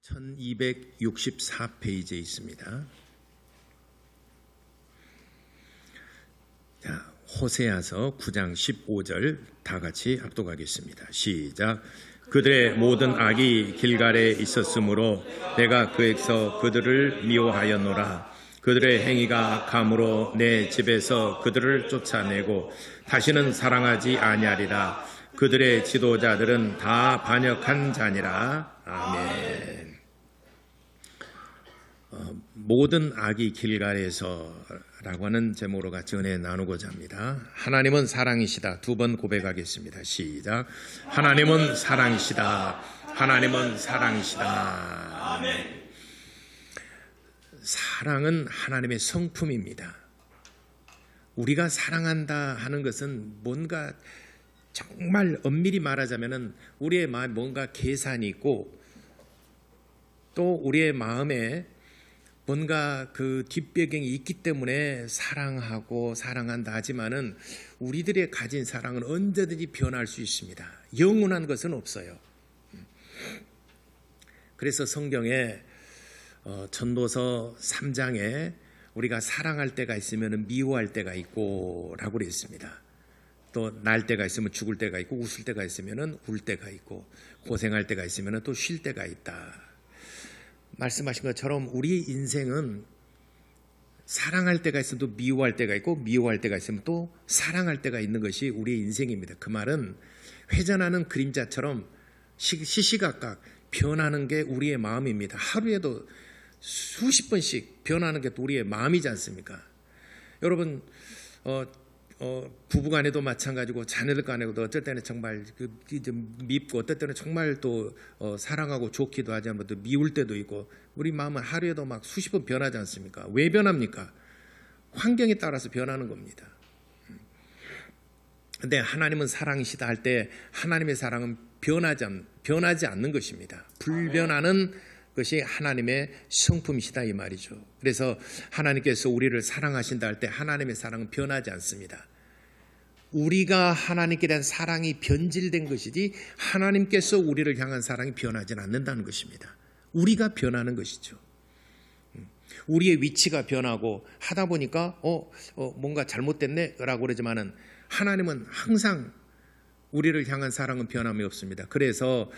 1264페이지에 있습니다. 자, 호세아서 9장 15절 다 같이 합독하겠습니다. 시작. 그들의 모든 악이 길갈에 있었으므로 내가 그에서 그들을 미워하였노라. 그들의 행위가 감으로 내 집에서 그들을 쫓아내고 다시는 사랑하지 아니하리라. 그들의 지도자들은 다 반역한 자니라. 아멘. 모든 악이 길갈에서라고 하는 제목으로 같이 은혜 나누고자 합니다. 하나님은 사랑이시다. 두 번 고백하겠습니다. 시작. 하나님은 사랑이시다. 하나님은 사랑이시다. 아멘. 사랑은 하나님의 성품입니다. 우리가 사랑한다 하는 것은 뭔가 정말 엄밀히 말하자면 우리의 마음에 뭔가 계산이 있고 또 우리의 마음에 뭔가 그 뒷배경이 있기 때문에 사랑하고 사랑한다 하지만은 우리들의 가진 사랑은 언제든지 변할 수 있습니다. 영원한 것은 없어요. 그래서 성경에 전도서 3장에 우리가 사랑할 때가 있으면 미워할 때가 있고 라고 그랬습니다. 또 날 때가 있으면 죽을 때가 있고 웃을 때가 있으면 울 때가 있고 고생할 때가 있으면 또 쉴 때가 있다. 말씀하신 것처럼 우리 인생은 사랑할 때가 있으면 또 미워할 때가 있고 미워할 때가 있으면 또 사랑할 때가 있는 것이 우리의 인생입니다. 그 말은 회전하는 그림자처럼 시시각각 변하는 게 우리의 마음입니다. 하루에도 수십 번씩 변하는 게 또 우리의 마음이지 않습니까? 여러분 부부간에도 마찬가지고 자녀들 간에도 어떨 때는 정말 밉고 어떨 때는 정말 또 사랑하고 좋기도 하지만 또 미울 때도 있고 우리 마음은 하루에도 막 수십 번 변하지 않습니까? 왜 변합니까? 환경에 따라서 변하는 겁니다. 그런데 하나님은 사랑이시다 할 때 하나님의 사랑은 변하지 않는 것입니다. 불변하는 것이 하나님의 성품이시다 이 말이죠. 그래서 하나님께서 우리를 사랑하신다 할 때 하나님의 사랑은 변하지 않습니다. 우리가 하나님께 대한 사랑이 변질된 것이지 하나님께서 우리를 향한 사랑이 변하지는 않는다는 것입니다. 우리가 변하는 것이죠. 우리의 위치가 변하고 하다 보니까 뭔가 잘못됐네 라고 그러지만은 하나님은 항상 우리를 향한 사랑은 변함이 없습니다. 그래서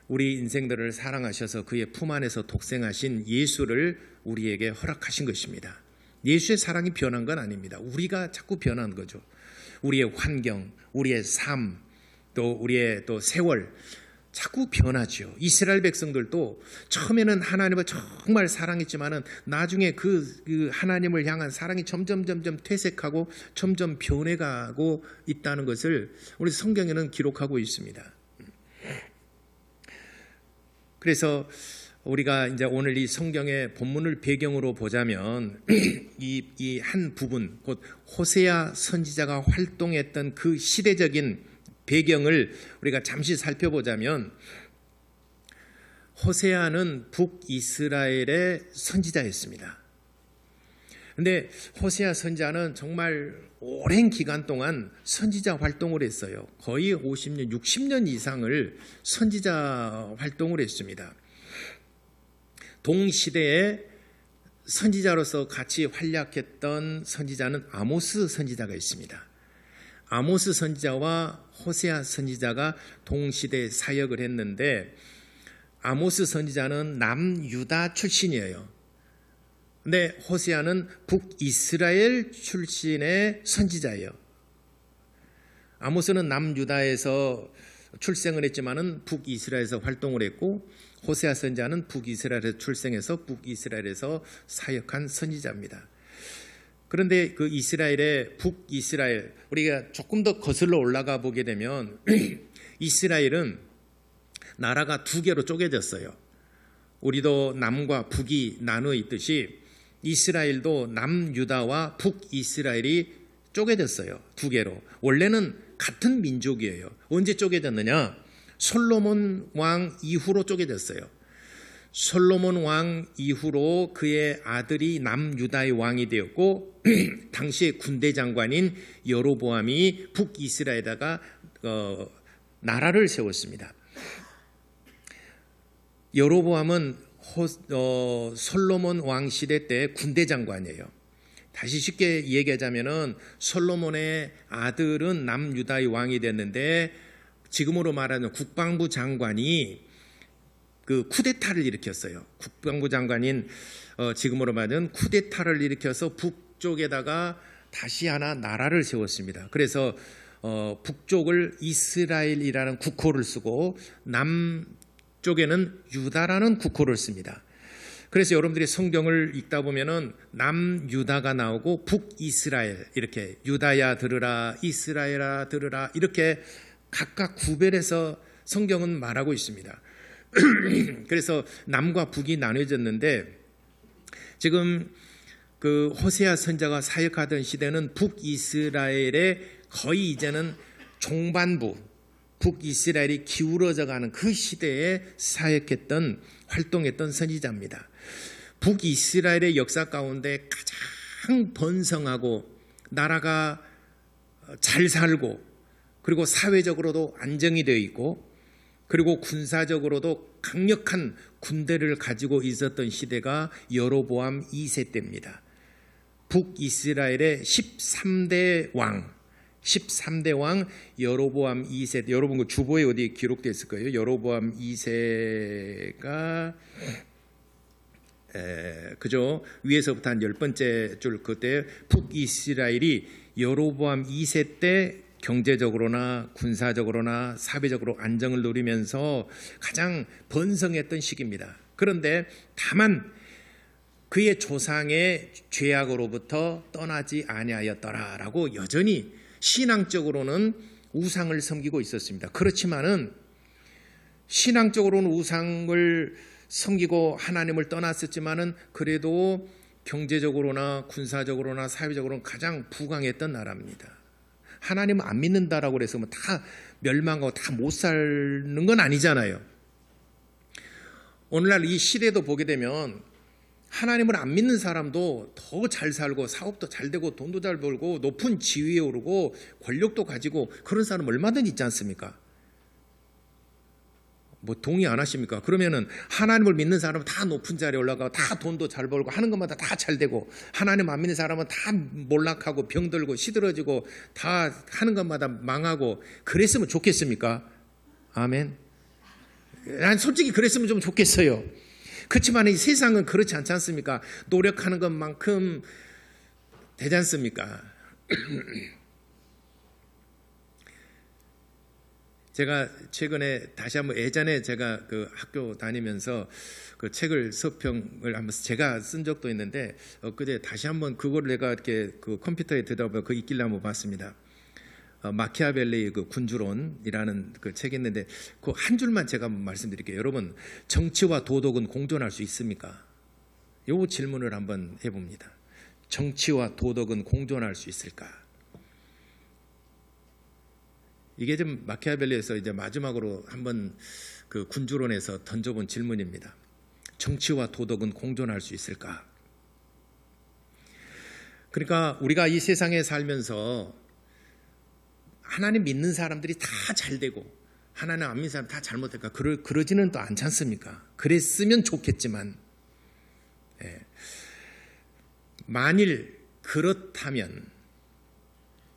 우리 인생들을 사랑하셔서 그의 품 안에서 독생하신 예수를 우리에게 허락하신 것입니다. 예수의 사랑이 변한 건 아닙니다. 우리가 자꾸 변한 거죠. 우리의 환경, 우리의 삶, 또 우리의 또 세월 자꾸 변하죠. 이스라엘 백성들도 처음에는 하나님을 정말 사랑했지만은 나중에 그 하나님을 향한 사랑이 점점 퇴색하고 점점 변해가고 있다는 것을 우리 성경에는 기록하고 있습니다. 그래서 우리가 이제 오늘 이 성경의 본문을 배경으로 보자면 이 한 부분, 곧 호세아 선지자가 활동했던 그 시대적인 배경을 우리가 잠시 살펴보자면 호세아는 북이스라엘의 선지자였습니다. 그런데 호세아 선지자는 정말 오랜 기간 동안 선지자 활동을 했어요. 거의 50년, 60년 이상을 선지자 활동을 했습니다. 동시대에 선지자로서 같이 활약했던 선지자는 아모스 선지자가 있습니다. 아모스 선지자와 호세아 선지자가 동시대에 사역을 했는데 아모스 선지자는 남유다 출신이에요. 근데 호세아는 북이스라엘 출신의 선지자예요. 아모스는 남유다에서 출생을 했지만은 북이스라엘에서 활동을 했고 호세아 선지자는 북이스라엘에서 출생해서 북이스라엘에서 사역한 선지자입니다. 그런데 그 북이스라엘 우리가 조금 더 거슬러 올라가 보게 되면 이스라엘은 나라가 두 개로 쪼개졌어요. 우리도 남과 북이 나누어 있듯이 이스라엘도 남유다와 북이스라엘이 쪼개졌어요. 두 개로. 원래는 같은 민족이에요. 언제 쪼개졌느냐? 솔로몬 왕 이후로 쪼개졌어요. 솔로몬 왕 이후로 그의 아들이 남유다의 왕이 되었고 당시의 군대 장관인 여로보암이 북이스라엘에다가 나라를 세웠습니다. 여로보암은 솔로몬 왕 시대 때 군대 장관이에요. 다시 쉽게 얘기하자면은 솔로몬의 아들은 남유다의 왕이 됐는데 지금으로 말하는 국방부 장관이 그 쿠데타를 일으켰어요. 국방부 장관인 지금으로 말하는 쿠데타를 일으켜서 북쪽에다가 다시 하나 나라를 세웠습니다. 그래서 북쪽을 이스라엘이라는 국호를 쓰고 남쪽에는 유다라는 국호를 씁니다. 그래서 여러분들이 성경을 읽다 보면은 남유다가 나오고 북이스라엘 이렇게 유다야 들으라 이스라엘아 들으라 이렇게 각각 구별해서 성경은 말하고 있습니다. 그래서 남과 북이 나눠졌는데 지금 그 호세아 선지자가 사역하던 시대는 북이스라엘의 거의 이제는 종반부 북이스라엘이 기울어져 가는 그 시대에 사역했던 활동했던 선지자입니다. 북이스라엘의 역사 가운데 가장 번성하고 나라가 잘 살고 그리고 사회적으로도 안정이 되어 있고 그리고 군사적으로도 강력한 군대를 가지고 있었던 시대가 여로보암 2세 때입니다. 북이스라엘의 13대 왕 여로보암 2세. 여러분 그 주보에 어디 기록되어 있을 거예요. 여로보암 2세가 그죠? 위에서부터 한 10번째 줄 그때 북이스라엘이 여로보암 2세 때 경제적으로나 군사적으로나 사회적으로 안정을 누리면서 가장 번성했던 시기입니다. 그런데 다만 그의 조상의 죄악으로부터 떠나지 아니하였더라라고 여전히 신앙적으로는 우상을 섬기고 있었습니다. 그렇지만은 신앙적으로는 우상을 섬기고 하나님을 떠났었지만은 그래도 경제적으로나 군사적으로나 사회적으로는 가장 부강했던 나라입니다. 하나님을 안 믿는다라고 해서 뭐 다 멸망하고 다 못 사는 건 아니잖아요. 오늘날 이 시대도 보게 되면 하나님을 안 믿는 사람도 더 잘 살고 사업도 잘 되고 돈도 잘 벌고 높은 지위에 오르고 권력도 가지고 그런 사람 얼마든지 있지 않습니까? 뭐 동의 안 하십니까? 그러면은 하나님을 믿는 사람은 다 높은 자리에 올라가고 다 돈도 잘 벌고 하는 것마다 다 잘 되고 하나님 안 믿는 사람은 다 몰락하고 병들고 시들어지고 다 하는 것마다 망하고 그랬으면 좋겠습니까? 아멘. 난 솔직히 그랬으면 좀 좋겠어요. 그렇지만 이 세상은 그렇지 않지 않습니까? 노력하는 것만큼 되지 않습니까? 제가 최근에 다시 한번 예전에 제가 그 학교 다니면서 그 책을 서평을 한번 제가 쓴 적도 있는데 그때 다시 한번 그걸 내가 이렇게 그 컴퓨터에 들어보면 그 있길래 한번 봤습니다. 마키아벨리의 그 군주론이라는 그 책이 있는데 그 한 줄만 제가 한번 말씀드릴게요. 여러분, 정치와 도덕은 공존할 수 있습니까? 이 질문을 한번 해봅니다. 정치와 도덕은 공존할 수 있을까? 이게 좀 마키아벨리에서 이제 마지막으로 한번 그 군주론에서 던져본 질문입니다. 정치와 도덕은 공존할 수 있을까? 그러니까 우리가 이 세상에 살면서 하나님 믿는 사람들이 다 잘되고 하나님 안 믿는 사람 다 잘못될까? 그러지는 또 않지 않습니까? 그랬으면 좋겠지만 만일 그렇다면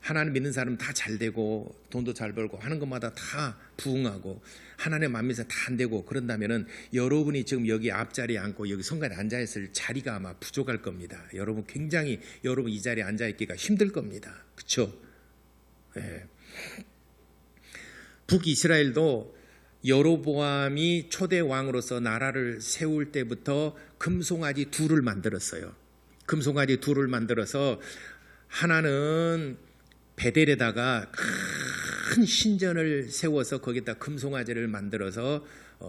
하나님 믿는 사람 다 잘되고 돈도 잘 벌고 하는 것마다 다 부흥하고 하나님 안 믿는 사람 다 안 되고 그런다면은 여러분이 지금 여기 앞자리에 앉고 여기 성관에 앉아있을 자리가 아마 부족할 겁니다. 여러분 굉장히 여러분 이 자리에 앉아있기가 힘들 겁니다. 그렇죠? 북이스라엘도 여로보암이 초대 왕으로서 나라를 세울 때부터 금송아지 둘을 만들었어요. 금송아지 둘을 만들어서 하나는 베델에다가 큰 신전을 세워서 거기다 금송아지를 만들어서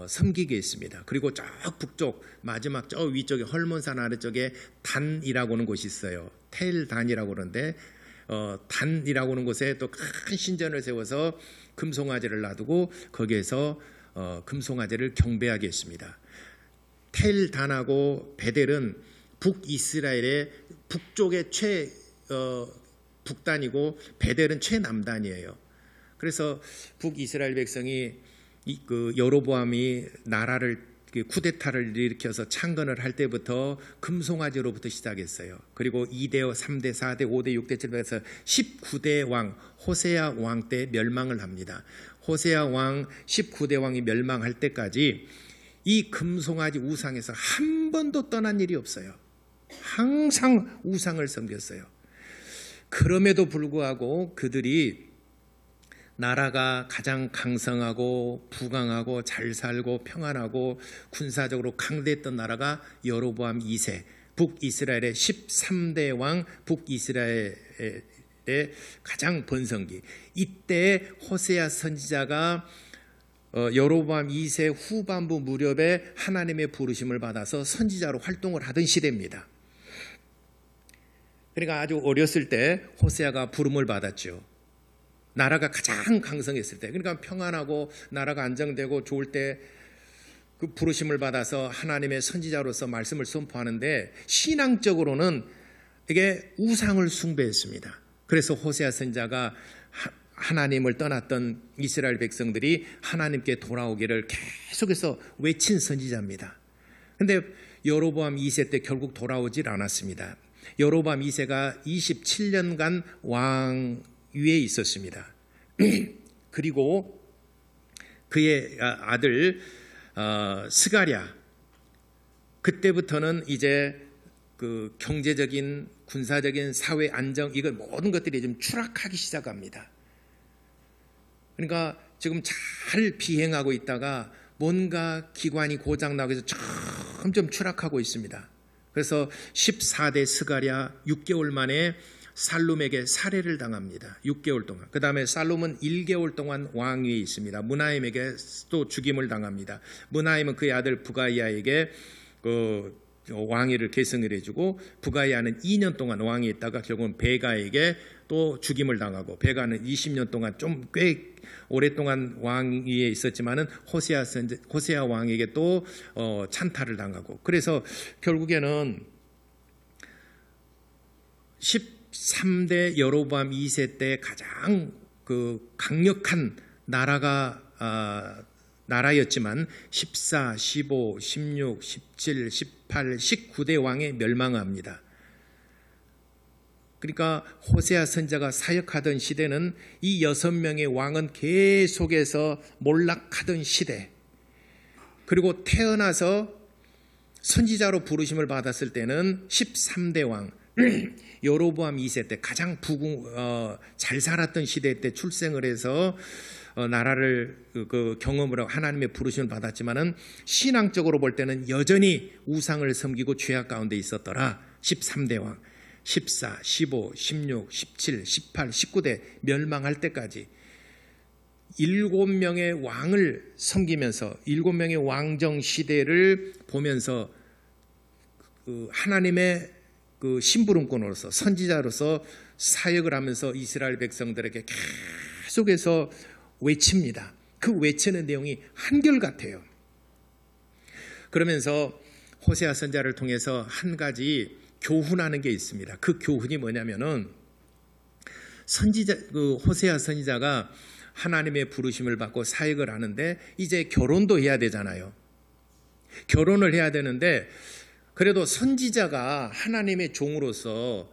섬기게 했습니다. 그리고 저 북쪽 마지막 저 위쪽에 헐몬산 아래쪽에 단이라고 하는 곳이 있어요. 텔단이라고 그러는데 단이라고 하는 곳에 또 큰 신전을 세워서 금송아지를 놔두고 거기에서 금송아지를 경배하게 했습니다. 텔단하고 베델은 북이스라엘의 북쪽의 북단이고 베델은 최남단이에요. 그래서 북이스라엘 백성이 그 여로보암이 나라를 쿠데타를 일으켜서 창건을 할 때부터 금송아지로부터 시작했어요. 그리고 2대, 3대, 4대, 5대, 6대, 7대에서 19대 왕 호세아 왕 때 멸망을 합니다. 호세아 왕 19대 왕이 멸망할 때까지 이 금송아지 우상에서 한 번도 떠난 일이 없어요. 항상 우상을 섬겼어요. 그럼에도 불구하고 그들이 나라가 가장 강성하고 부강하고 잘 살고 평안하고 군사적으로 강대했던 나라가 여로보암 2세 북이스라엘의 13대 왕 북이스라엘의 가장 번성기, 이때 호세아 선지자가 여로보암 2세 후반부 무렵에 하나님의 부르심을 받아서 선지자로 활동을 하던 시대입니다. 그러니까 아주 어렸을 때 호세아가 부름을 받았죠. 나라가 가장 강성했을 때, 그러니까 평안하고 나라가 안정되고 좋을 때 그 부르심을 받아서 하나님의 선지자로서 말씀을 선포하는데 신앙적으로는 이게 우상을 숭배했습니다. 그래서 호세아 선지자가 하나님을 떠났던 이스라엘 백성들이 하나님께 돌아오기를 계속해서 외친 선지자입니다. 그런데 여로보암 2세 때 결국 돌아오질 않았습니다. 여로보암 2세가 27년간 왕 위에 있었습니다. 그리고 그의 아들 스가랴, 그때부터는 이제 그 경제적인 군사적인 사회 안정, 이거 모든 것들이 좀 추락하기 시작합니다. 그러니까 지금 잘 비행하고 있다가 뭔가 기관이 고장나고 해서 점점 추락하고 있습니다. 그래서 14대 스가랴 6개월 만에 살룸에게 살해를 당합니다. 6개월 동안. 그 다음에 살룸은 1개월 동안 왕위에 있습니다. 무나임에게 또 죽임을 당합니다. 무나임은 그의 아들 부가이아에게 왕위를 계승을 해주고, 부가이아는 2년 동안 왕위에 있다가 결국은 베가에게 또 죽임을 당하고, 베가는 20년 동안 좀 꽤 오랫동안 왕위에 있었지만은 호세아 왕에게 또 찬탈을 당하고, 그래서 결국에는 13대 여로보암 2세 때 가장 그 강력한 나라였지만 14, 15, 16, 17, 18, 19대 왕에 멸망합니다. 그러니까 호세아 선지자가 사역하던 시대는 이 6명의 왕은 계속해서 몰락하던 시대, 그리고 태어나서 선지자로 부르심을 받았을 때는 13대 왕 여로보암 2세 때 가장 잘 살았던 시대 때 출생을 해서 나라를 경험을 하고 하나님의 부르심을 받았지만은 신앙적으로 볼 때는 여전히 우상을 섬기고 죄악 가운데 있었더라. 13대 왕 14, 15, 16, 17, 18, 19대 멸망할 때까지 7명의 왕을 섬기면서 7명의 왕정 시대를 보면서 하나님의 그 심부름꾼으로서 선지자로서 사역을 하면서 이스라엘 백성들에게 계속해서 외칩니다. 그 외치는 내용이 한결같아요. 그러면서 호세아 선지자를 통해서 한 가지 교훈하는 게 있습니다. 그 교훈이 뭐냐면은 호세아 선지자가 하나님의 부르심을 받고 사역을 하는데 이제 결혼도 해야 되잖아요. 결혼을 해야 되는데 그래도 선지자가 하나님의 종으로서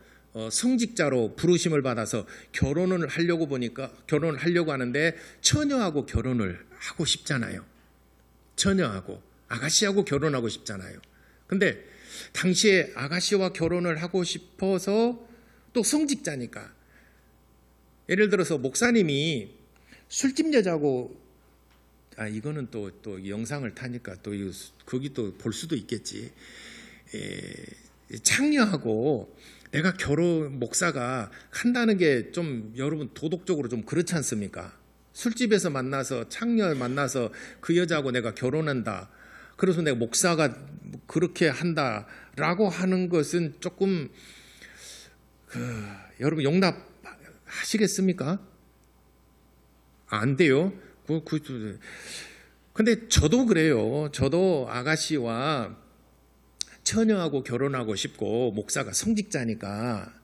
성직자로 부르심을 받아서 결혼을 하려고 하는데 처녀하고 결혼을 하고 싶잖아요. 처녀하고 아가씨하고 결혼하고 싶잖아요. 근데 당시에 아가씨와 결혼을 하고 싶어서 또 성직자니까, 예를 들어서 목사님이 술집 여자고, 이거는 또 영상을 타니까 또 거기 또 볼 수도 있겠지. 창녀하고 내가 목사가 한다는 게 좀 여러분 도덕적으로 좀 그렇지 않습니까? 술집에서 만나서 창녀 만나서 그 여자하고 내가 결혼한다, 그래서 내가 목사가 그렇게 한다라고 하는 것은 조금 여러분 용납하시겠습니까? 안 돼요. 근데 저도 그래요. 저도 아가씨와 처녀하고 결혼하고 싶고, 목사가 성직자니까,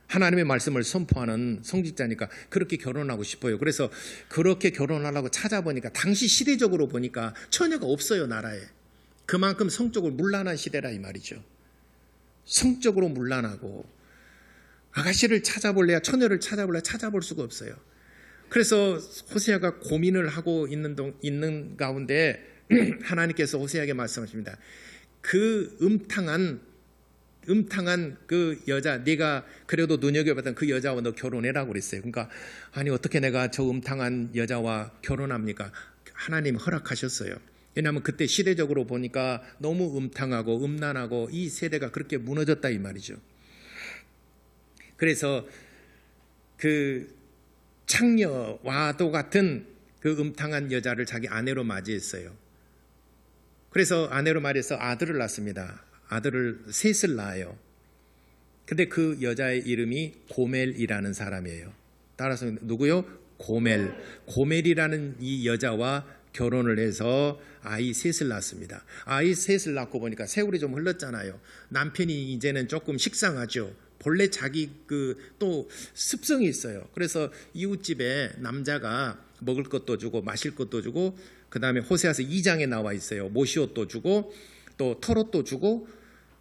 하나님의 말씀을 선포하는 성직자니까 그렇게 결혼하고 싶어요. 그래서 그렇게 결혼하려고 찾아보니까 당시 시대적으로 보니까 처녀가 없어요, 나라에. 그만큼 성적으로 문란한 시대라 이 말이죠. 성적으로 문란하고 아가씨를 찾아볼래야 처녀를 찾아볼래야 찾아볼 수가 없어요. 그래서 호세아가 고민을 하고 있는 가운데 하나님께서 호세아에게 말씀하십니다. 그 음탕한 그 여자, 네가 그래도 눈여겨봤던 그 여자와 너 결혼해라고 그랬어요. 그러니까 아니 어떻게 내가 저 음탕한 여자와 결혼합니까? 하나님 허락하셨어요. 왜냐하면 그때 시대적으로 보니까 너무 음탕하고 음란하고 이 세대가 그렇게 무너졌다 이 말이죠. 그래서 그 창녀와도 같은 그 음탕한 여자를 자기 아내로 맞이했어요. 그래서 아내로 맞이해서 아들을 낳습니다. 아들을 셋을 낳아요. 근데 그 여자의 이름이 고멜이라는 사람이에요. 따라서 누구요? 고멜이라는 이 여자와 결혼을 해서 아이 셋을 낳습니다. 아이 셋을 낳고 보니까 세월이 좀 흘렀잖아요. 남편이 이제는 조금 식상하죠. 본래 자기 또 습성이 있어요. 그래서 이웃집에 남자가 먹을 것도 주고 마실 것도 주고 그 다음에 호세아서 2장에 나와 있어요. 모시옷도 주고 또 털옷도 주고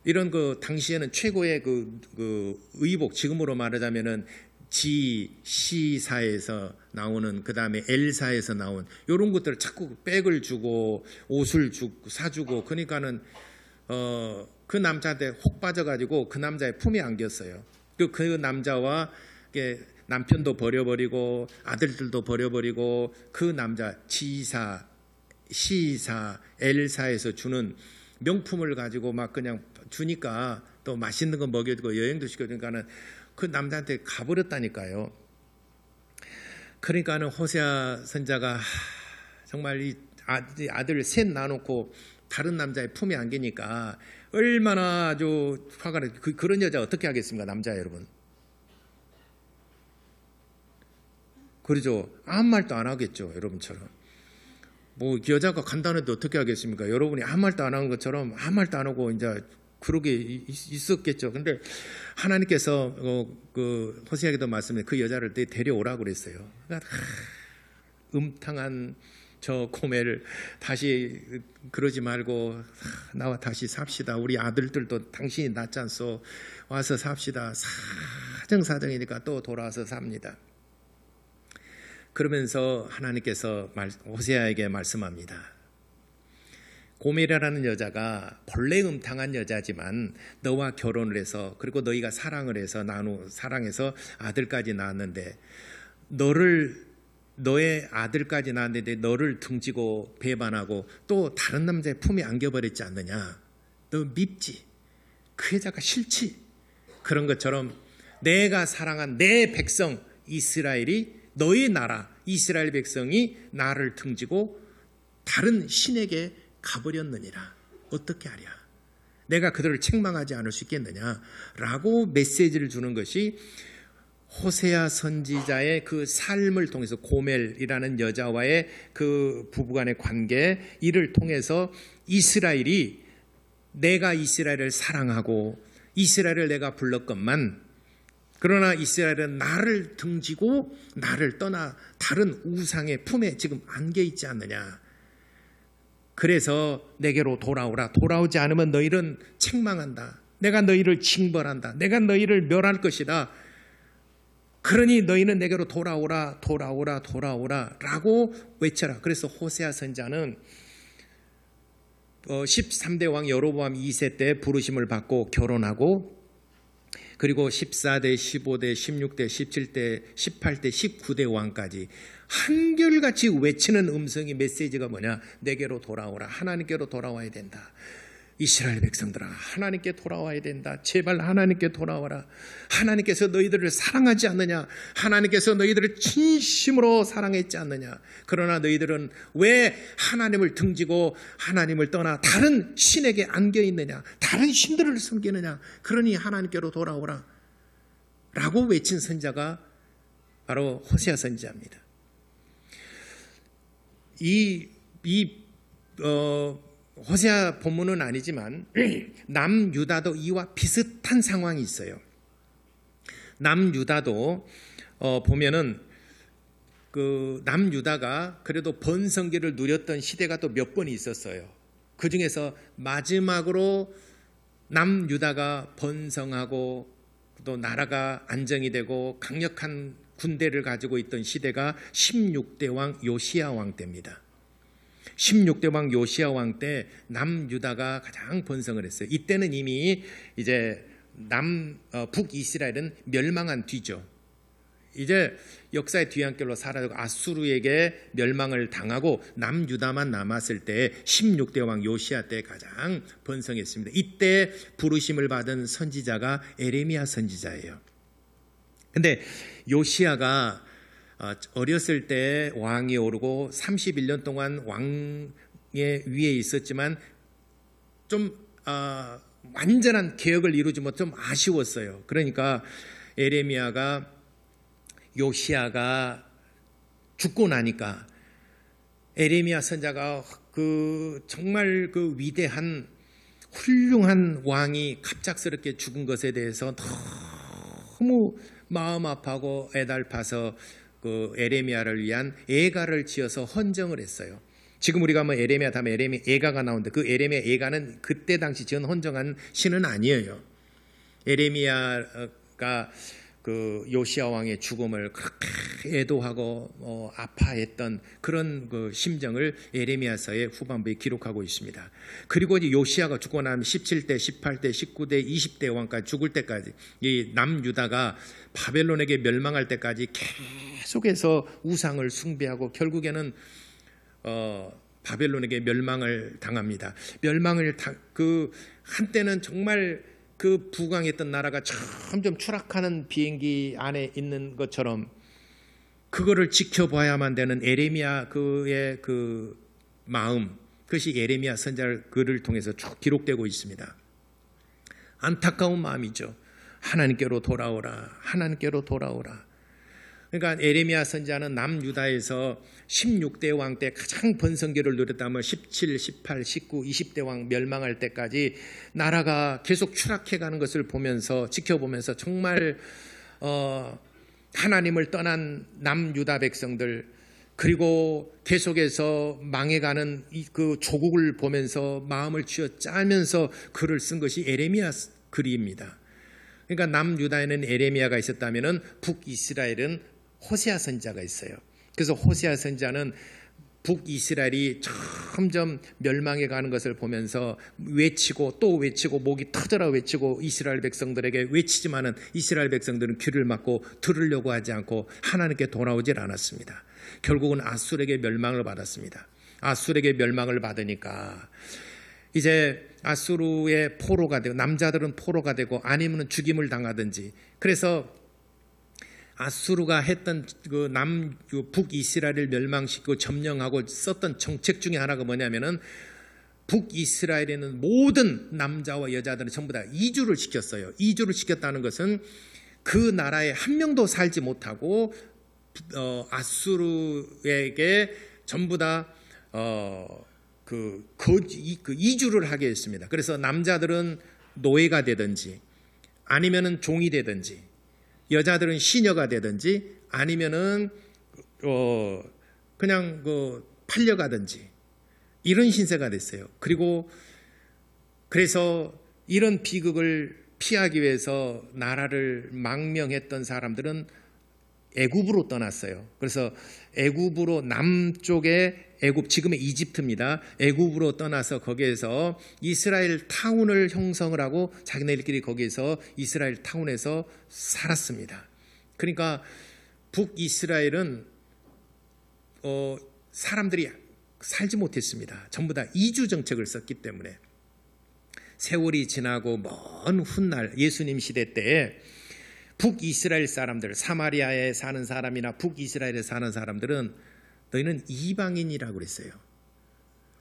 이런 그 당시에는 최고의 그 의복, 지금으로 말하자면은 시사에서 나오는 그 다음에 엘사에서 나온 이런 것들을 자꾸 백을 주고 옷을 사주고 그러니까는 그 남자한테 혹 빠져가지고 그 남자의 품에 안겼어요. 그 남자와 남편도 버려버리고 아들들도 버려버리고 그 남자 시사 엘사에서 주는 명품을 가지고 막 그냥 주니까 또 맛있는 거 먹여주고 여행도 시켜주니까는 그 남자한테 가버렸다니까요. 그러니까는 호세아 선자가 정말 이 아들을 셋 낳아놓고 다른 남자의 품에 안기니까 얼마나 아주 화가 나. 그런 여자 어떻게 하겠습니까, 남자 여러분? 그러죠. 아무 말도 안 하겠죠, 여러분처럼. 뭐 여자가 간단해도 어떻게 하겠습니까? 여러분이 아무 말도 안 하는 것처럼 아무 말도 안 하고 이제 그러게 있었겠죠. 근데 하나님께서 그 호세아에게도 말씀해 그 여자를 데려오라고 그랬어요. 그러니까 음탕한 저 고멜을 다시 그러지 말고 나와 다시 삽시다. 우리 아들들도 당신이 낳지 않소. 와서 삽시다. 사정사정이니까 또 돌아와서 삽니다. 그러면서 하나님께서 호세아에게 말씀합니다. 고멜이라는 여자가 본래 음탕한 여자지만 너와 결혼을 해서 그리고 너희가 사랑을 해서 사랑해서 아들까지 낳았는데 너의 아들까지 낳았는데 너를 등지고 배반하고 또 다른 남자의 품에 안겨버렸지 않느냐. 너 밉지. 그 여자가 싫지. 그런 것처럼 내가 사랑한 내 백성 이스라엘이 너의 나라 이스라엘 백성이 나를 등지고 다른 신에게 가버렸느니라. 어떻게 하랴. 내가 그들을 책망하지 않을 수 있겠느냐 라고 메시지를 주는 것이 호세아 선지자의 그 삶을 통해서 고멜이라는 여자와의 그 부부간의 관계 이를 통해서 이스라엘이 내가 이스라엘을 사랑하고 이스라엘을 내가 불렀건만 그러나 이스라엘은 나를 등지고 나를 떠나 다른 우상의 품에 지금 안겨 있지 않느냐. 그래서 내게로 돌아오라. 돌아오지 않으면 너희는 책망한다. 내가 너희를 징벌한다. 내가 너희를 멸할 것이다. 그러니 너희는 내게로 돌아오라 라고 외쳐라. 그래서 호세아 선지자는 13대 왕 여로보암 2세 때 부르심을 받고 결혼하고 그리고 14대, 15대, 16대, 17대, 18대, 19대 왕까지 한결같이 외치는 음성이 메시지가 뭐냐? 내게로 돌아오라. 하나님께로 돌아와야 된다. 이스라엘 백성들아 하나님께 돌아와야 된다. 제발 하나님께 돌아와라. 하나님께서 너희들을 사랑하지 않느냐. 하나님께서 너희들을 진심으로 사랑했지 않느냐. 그러나 너희들은 왜 하나님을 등지고 하나님을 떠나 다른 신에게 안겨 있느냐. 다른 신들을 섬기느냐. 그러니 하나님께로 돌아오라 라고 외친 선지자가 바로 호세아 선지자입니다. 호세아 본문은 아니지만 남유다도 이와 비슷한 상황이 있어요. 남유다도 보면은 그 남유다가 그래도 번성기를 누렸던 시대가 또 몇 번 있었어요. 그 중에서 마지막으로 남유다가 번성하고 또 나라가 안정이 되고 강력한 군대를 가지고 있던 시대가 16대 왕 요시야 왕 때입니다. 16대 왕 요시야 왕 때 남유다가 가장 번성을 했어요. 이때는 이미 이제 북이스라엘은 멸망한 뒤죠. 이제 역사의 뒤안길로 사라지고 아수르에게 멸망을 당하고 남유다만 남았을 때 16대 왕 요시야 때 가장 번성했습니다. 이때 부르심을 받은 선지자가 에레미야 선지자예요. 근데 요시야가 어렸을 때 왕이 오르고 31년 동안 왕의 위에 있었지만 좀 완전한 개혁을 이루지 못 좀 아쉬웠어요. 그러니까 에레미야가 요시야가 죽고 나니까 에레미야 선자가 정말 위대한 훌륭한 왕이 갑작스럽게 죽은 것에 대해서 너무 마음 아파하고 애달파서 에레미야를 위한 애가를 지어서 헌정을 했어요. 지금 우리가 에레미야 다음에 에레미야 애가가 나오는데 그 에레미야 애가는 그때 당시 지은 헌정한 시는 아니에요. 에레미야가 요시야 왕의 죽음을 그렇게 애도하고 아파했던 그런 심정을 에레미야서의 후반부에 기록하고 있습니다. 그리고 이제 요시야가 죽고 나면 17대, 18대, 19대, 20대 왕까지 죽을 때까지 이 남유다가 바벨론에게 멸망할 때까지 계속해서 우상을 숭배하고 결국에는 바벨론에게 멸망을 당합니다. 한때는 정말 부강했던 나라가 점점 추락하는 비행기 안에 있는 것처럼 그거를 지켜봐야만 되는 에레미야 그의 마음, 그것이 에레미야 선지자 글을 통해서 쭉 기록되고 있습니다. 안타까운 마음이죠. 하나님께로 돌아오라, 하나님께로 돌아오라. 그러니까 에레미야 선지자는 남유다에서 16대 왕 때 가장 번성기를 누렸다면 17, 18, 19, 20대 왕 멸망할 때까지 나라가 계속 추락해가는 것을 보면서 지켜보면서 정말 하나님을 떠난 남유다 백성들 그리고 계속해서 망해가는 그 조국을 보면서 마음을 쥐어짜면서 글을 쓴 것이 에레미야 글입니다. 그러니까 남유다에는 에레미야가 있었다면 북이스라엘은 호세아 선지자가 있어요. 그래서 호세아 선지자는 북이스라엘이 점점 멸망해 가는 것을 보면서 외치고 또 외치고 목이 터져라 외치고 이스라엘 백성들에게 외치지만은 이스라엘 백성들은 귀를 막고 들으려고 하지 않고 하나님께 돌아오질 않았습니다. 결국은 아수르에게 멸망을 받았습니다. 아수르에게 멸망을 받으니까 이제 아수르의 포로가 되고 남자들은 포로가 되고 아니면 죽임을 당하든지 그래서 아수르가 했던 북이스라엘을 멸망시키고 점령하고 썼던 정책 중에 하나가 뭐냐면은 북이스라엘에는 모든 남자와 여자들은 전부 다 이주를 시켰어요. 이주를 시켰다는 것은 그 나라에 한 명도 살지 못하고 아수르에게 전부 다 이주를 하게 했습니다. 그래서 남자들은 노예가 되든지 아니면은 종이 되든지 여자들은 시녀가 되든지 아니면은 그냥 팔려가든지 이런 신세가 됐어요. 그래서 이런 비극을 피하기 위해서 나라를 망명했던 사람들은 애굽으로 떠났어요. 그래서 애굽으로 남쪽에 애굽 지금의 이집트입니다. 애굽으로 떠나서 거기에서 이스라엘 타운을 형성을 하고 자기네들끼리 거기에서 이스라엘 타운에서 살았습니다. 그러니까 북이스라엘은 사람들이 살지 못했습니다. 전부 다 이주 정책을 썼기 때문에 세월이 지나고 먼 훗날 예수님 시대 때에 북이스라엘 사람들, 사마리아에 사는 사람이나 북이스라엘에 사는 사람들은 너희는 이방인이라고 그랬어요.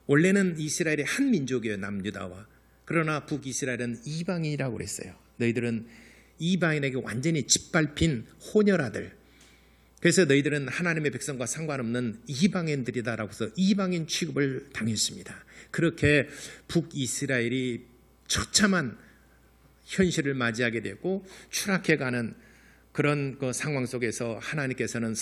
원래는 이스라엘이 한 민족이에요, 남유다와. 그러나 북이스라엘은 이방인이라고 그랬어요. 너희들은 이방인에게 완전히 짓밟힌 혼혈아들. 그래서 너희들은 하나님의 백성과 상관없는 이방인들이다라고 해서 이방인 취급을 당했습니다. 그렇게 북이스라엘이 처참한 현실을 맞이하게 되고 추락해가는 그런 상황 속에서 하나님께서는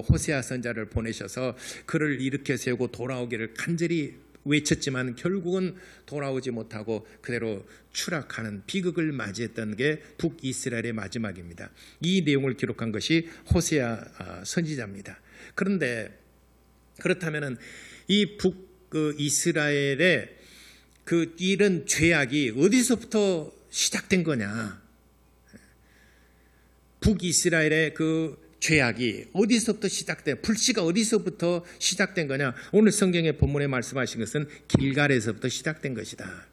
호세아 선지자를 보내셔서 그를 일으켜 세우고 돌아오기를 간절히 외쳤지만 결국은 돌아오지 못하고 그대로 추락하는 비극을 맞이했던 게 북이스라엘의 마지막입니다. 이 내용을 기록한 것이 호세아 선지자입니다. 그런데 그렇다면은 이 북이스라엘의 그 이런 죄악이 어디서부터 시작된 거냐? 북이스라엘의 그 죄악이 어디서부터 시작된, 불씨가 어디서부터 시작된 거냐? 오늘 성경의 본문에 말씀하신 것은 길갈에서부터 시작된 것이다.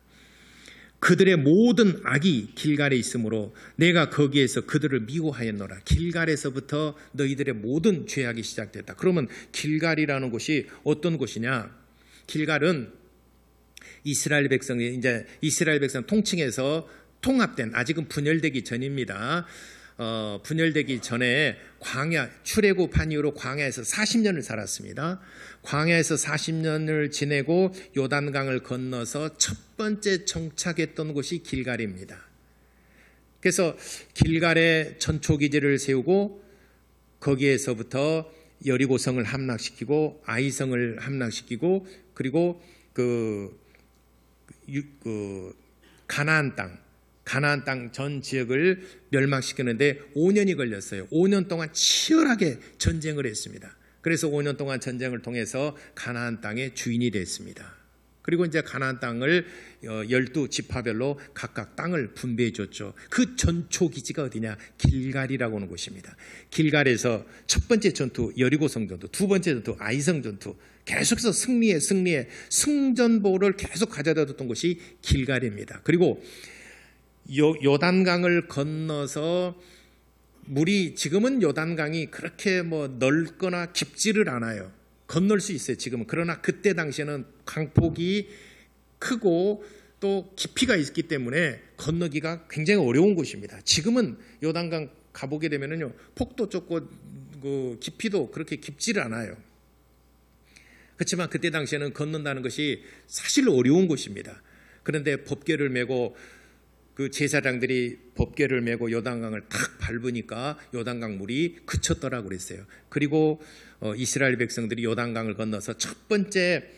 그들의 모든 악이 길갈에 있으므로 내가 거기에서 그들을 미워하였노라. 길갈에서부터 너희들의 모든 죄악이 시작됐다. 그러면 길갈이라는 곳이 어떤 곳이냐? 길갈은 이스라엘 백성이 이제 이스라엘 백성 통칭해서 통합된, 아직은 분열되기 전입니다. 분열되기 전에 광야, 출애굽한 이후로 광야에서 40년을 살았습니다. 광야에서 40년을 지내고 요단강을 건너서 첫 번째 정착했던 곳이 길갈입니다. 그래서 길갈에 전초기지를 세우고 거기에서부터 여리고성을 함락시키고 아이성을 함락시키고 그리고 가나안 땅 전 지역을 멸망시키는데 5년이 걸렸어요. 5년 동안 치열하게 전쟁을 했습니다. 그래서 5년 동안 전쟁을 통해서 가나안 땅의 주인이 됐습니다. 그리고 이제 가나안 땅을 12지파별로 각각 땅을 분배해 줬죠. 그 전초 기지가 어디냐? 길갈이라고 하는 곳입니다. 길갈에서 첫 번째 전투 여리고성 전투, 두 번째 전투 아이성 전투, 계속해서 승리에 승전보를 계속 가져다 줬던 곳이 길갈입니다. 그리고 요단강을 건너서 물이, 지금은 요단강이 그렇게 뭐 넓거나 깊지를 않아요. 건널 수 있어요, 지금은. 그러나 그때 당시에는 강폭이 크고 또 깊이가 있기 때문에 건너기가 굉장히 어려운 곳입니다. 지금은 요단강 가보게 되면은요, 폭도 좁고 그 깊이도 그렇게 깊지를 않아요. 그렇지만 그때 당시에는 건넌다는 것이 사실 어려운 곳입니다. 그런데 법궤를 메고 그 제사장들이 법궤를 메고 요단강을 탁 밟으니까 요단강 물이 그쳤더라고 그랬어요. 그리고 이스라엘 백성들이 요단강을 건너서 첫 번째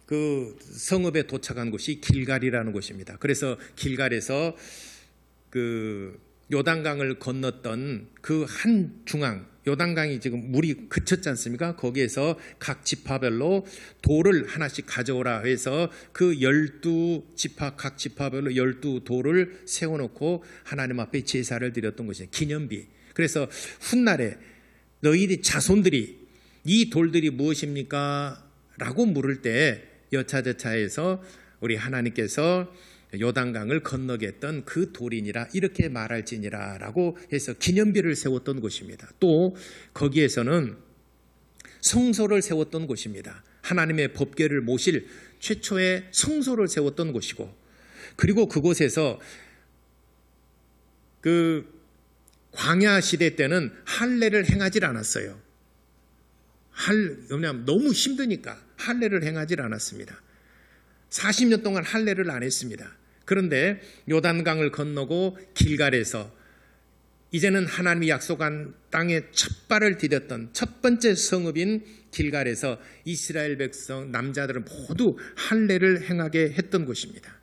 그 성읍에 도착한 곳이 길갈이라는 곳입니다. 그래서 길갈에서 그 요단강을 건넜던 그 한 중앙, 요단강이 지금 물이 그쳤지 않습니까? 거기에서 각 지파별로 돌을 하나씩 가져오라 해서 그 12지파 각 지파별로 12돌을 세워놓고 하나님 앞에 제사를 드렸던 것이에요. 기념비. 그래서 훗날에 너희들 자손들이 이 돌들이 무엇입니까? 라고 물을 때 여차저차해서 우리 하나님께서 요단강을 건너게 했던 그 돌이니라 이렇게 말할지니라 라고 해서 기념비를 세웠던 곳입니다. 또 거기에서는 성소를 세웠던 곳입니다. 하나님의 법궤를 모실 최초의 성소를 세웠던 곳이고, 그리고 그곳에서 그 광야 시대 때는 할례를 행하지 않았어요. 왜냐하면 너무 힘드니까 할례를 행하지 않았습니다. 40년 동안 할례를 안 했습니다. 그런데 요단강을 건너고 길갈에서 이제는 하나님이 약속한 땅에 첫 발을 디뎠던 첫 번째 성읍인 길갈에서 이스라엘 백성 남자들은 모두 할례를 행하게 했던 곳입니다.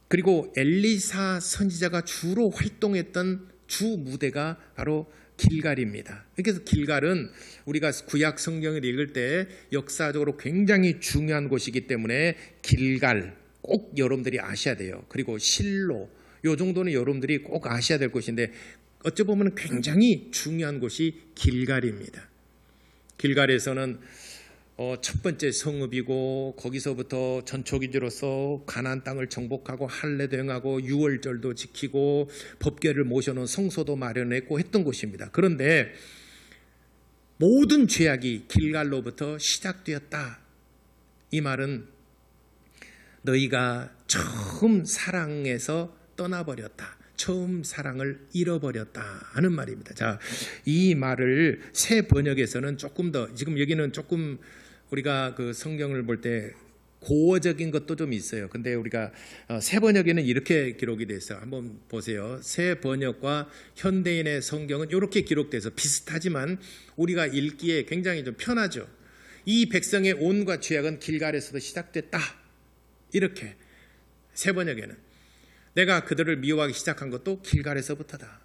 그리고 엘리사 선지자가 주로 활동했던 주 무대가 바로 길갈입니다. 그래서 길갈은 우리가 구약 성경을 읽을 때 역사적으로 굉장히 중요한 곳이기 때문에 길갈 꼭 여러분들이 아셔야 돼요. 그리고 실로, 요 정도는 여러분들이 꼭 아셔야 될 곳인데 어찌 보면 굉장히 중요한 곳이 길갈입니다. 길갈에서는 첫 번째 성읍이고 거기서부터 전초기지로서 가나안 땅을 정복하고 할례도 행하고 유월절도 지키고 법궤를 모셔놓은 성소도 마련했고 했던 곳입니다. 그런데 모든 죄악이 길갈로부터 시작되었다. 이 말은 너희가 처음 사랑에서 떠나버렸다. 처음 사랑을 잃어버렸다 하는 말입니다. 자, 이 말을 새 번역에서는 조금 더, 지금 여기는 조금 우리가 그 성경을 볼 때 고어적인 것도 좀 있어요. 근데 우리가 새 번역에는 이렇게 기록이 돼 있어요. 한번 보세요. 새 번역과 현대인의 성경은 이렇게 기록돼서 비슷하지만 우리가 읽기에 굉장히 좀 편하죠. 이 백성의 온과 죄악은 길갈에서도 시작됐다. 이렇게 세 번역에는 내가 그들을 미워하기 시작한 것도 길갈에서부터다.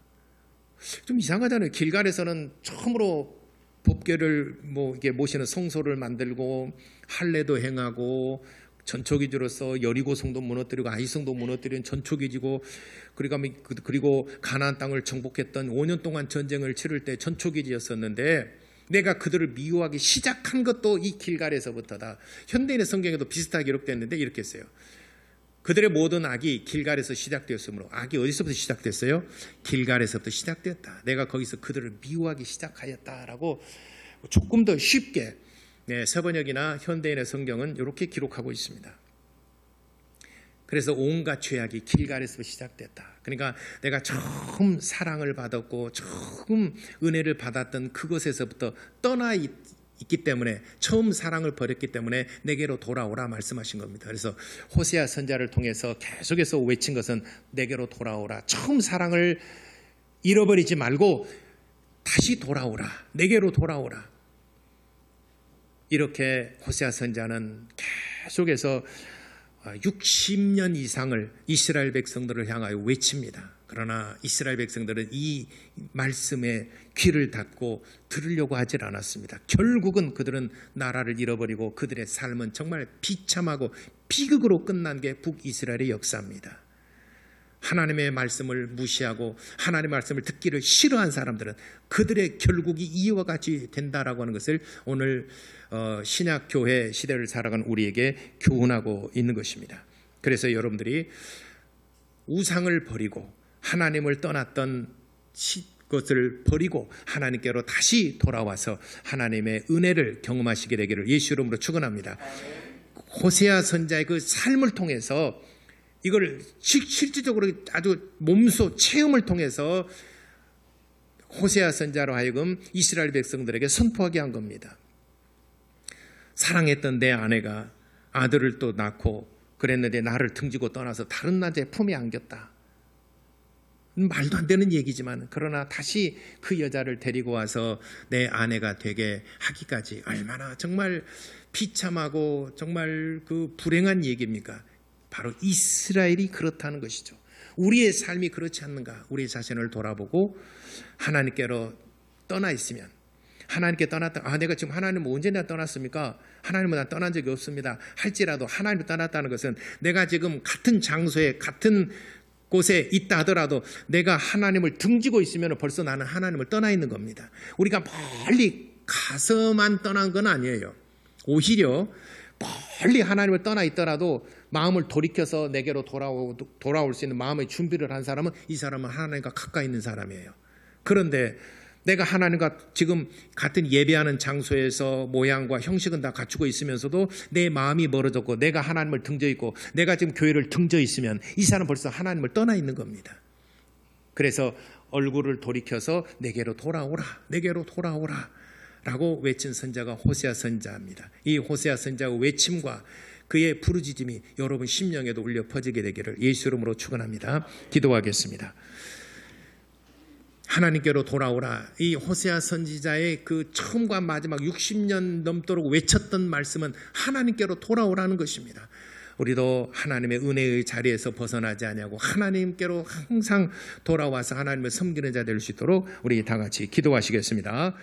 좀 이상하잖아요. 길갈에서는 처음으로 법궤를 이게 모시는 성소를 만들고 할례도 행하고 전초기지로서 여리고 성도 무너뜨리고 아이 성도 무너뜨리는 전초기지고 그리고 가나안 땅을 정복했던 5년 동안 전쟁을 치를 때 전초기지였었는데 내가 그들을 미워하기 시작한 것도 이 길갈에서부터다. 현대인의 성경에도 비슷하게 기록됐는데 이렇게 써요. 그들의 모든 악이 길갈에서 시작되었으므로 악이 어디서부터 시작됐어요? 길갈에서부터 시작되었다. 내가 거기서 그들을 미워하기 시작하였다라고 조금 더 쉽게 서번역이나 현대인의 성경은 이렇게 기록하고 있습니다. 그래서 온갖 죄악이 길갈에서 시작됐다. 그러니까 내가 처음 사랑을 받았고 처음 은혜를 받았던 그것에서부터 떠나 있기 때문에 처음 사랑을 버렸기 때문에 내게로 돌아오라 말씀하신 겁니다. 그래서 호세아 선지자를 통해서 계속해서 외친 것은 내게로 돌아오라. 처음 사랑을 잃어버리지 말고 다시 돌아오라. 내게로 돌아오라. 이렇게 호세아 선지자는 계속해서 60년 이상을 이스라엘 백성들을 향하여 외칩니다. 그러나 이스라엘 백성들은 이 말씀에 귀를 닫고 들으려고 하질 않았습니다. 결국은 그들은 나라를 잃어버리고 그들의 삶은 정말 비참하고 비극으로 끝난 게 북이스라엘의 역사입니다. 하나님의 말씀을 무시하고 하나님의 말씀을 듣기를 싫어한 사람들은 그들의 결국이 이와 같이 된다라고 하는 것을 오늘 신약교회 시대를 살아가는 우리에게 교훈하고 있는 것입니다. 그래서 여러분들이 우상을 버리고 하나님을 떠났던 것을 버리고 하나님께로 다시 돌아와서 하나님의 은혜를 경험하시게 되기를 예수 이름으로 축원합니다. 호세아 선지자의 그 삶을 통해서 이걸 실질적으로 아주 몸소 체험을 통해서 호세아 선지자로 하여금 이스라엘 백성들에게 선포하게 한 겁니다. 사랑했던 내 아내가 아들을 또 낳고 그랬는데 나를 등지고 떠나서 다른 남자의 품에 안겼다. 말도 안 되는 얘기지만 그러나 다시 그 여자를 데리고 와서 내 아내가 되게 하기까지 얼마나 정말 비참하고 정말 그 불행한 얘기입니까? 바로 이스라엘이 그렇다는 것이죠. 우리의 삶이 그렇지 않는가? 우리 자신을 돌아보고 하나님께로 떠나 있으면 하나님께 떠났다. 내가 지금 하나님을 언제 나 떠났습니까? 하나님은 나 떠난 적이 없습니다. 할지라도 하나님을 떠났다는 것은 내가 지금 같은 장소에 같은 곳에 있다 하더라도 내가 하나님을 등지고 있으면 벌써 나는 하나님을 떠나 있는 겁니다. 우리가 멀리 가서만 떠난 건 아니에요. 오히려 멀리 하나님을 떠나 있더라도 마음을 돌이켜서 내게로 돌아올 수 있는 마음의 준비를 한 사람은 이 사람은 하나님과 가까이 있는 사람이에요. 그런데 내가 하나님과 지금 같은 예배하는 장소에서 모양과 형식은 다 갖추고 있으면서도 내 마음이 멀어졌고 내가 하나님을 등져 있고 내가 지금 교회를 등져 있으면 이 사람은 벌써 하나님을 떠나 있는 겁니다. 그래서 얼굴을 돌이켜서 내게로 돌아오라, 내게로 돌아오라 라고 외친 선지자가 호세아 선지자입니다. 이 호세아 선지자의 외침과 그의 부르짖음이 여러분 심령에도 울려 퍼지게 되기를 예수 이름으로 축원합니다. 기도하겠습니다. 하나님께로 돌아오라. 이 호세아 선지자의 그 처음과 마지막 60년 넘도록 외쳤던 말씀은 하나님께로 돌아오라는 것입니다. 우리도 하나님의 은혜의 자리에서 벗어나지 아니하고 하나님께로 항상 돌아와서 하나님을 섬기는 자 될 수 있도록 우리 다 같이 기도하시겠습니다.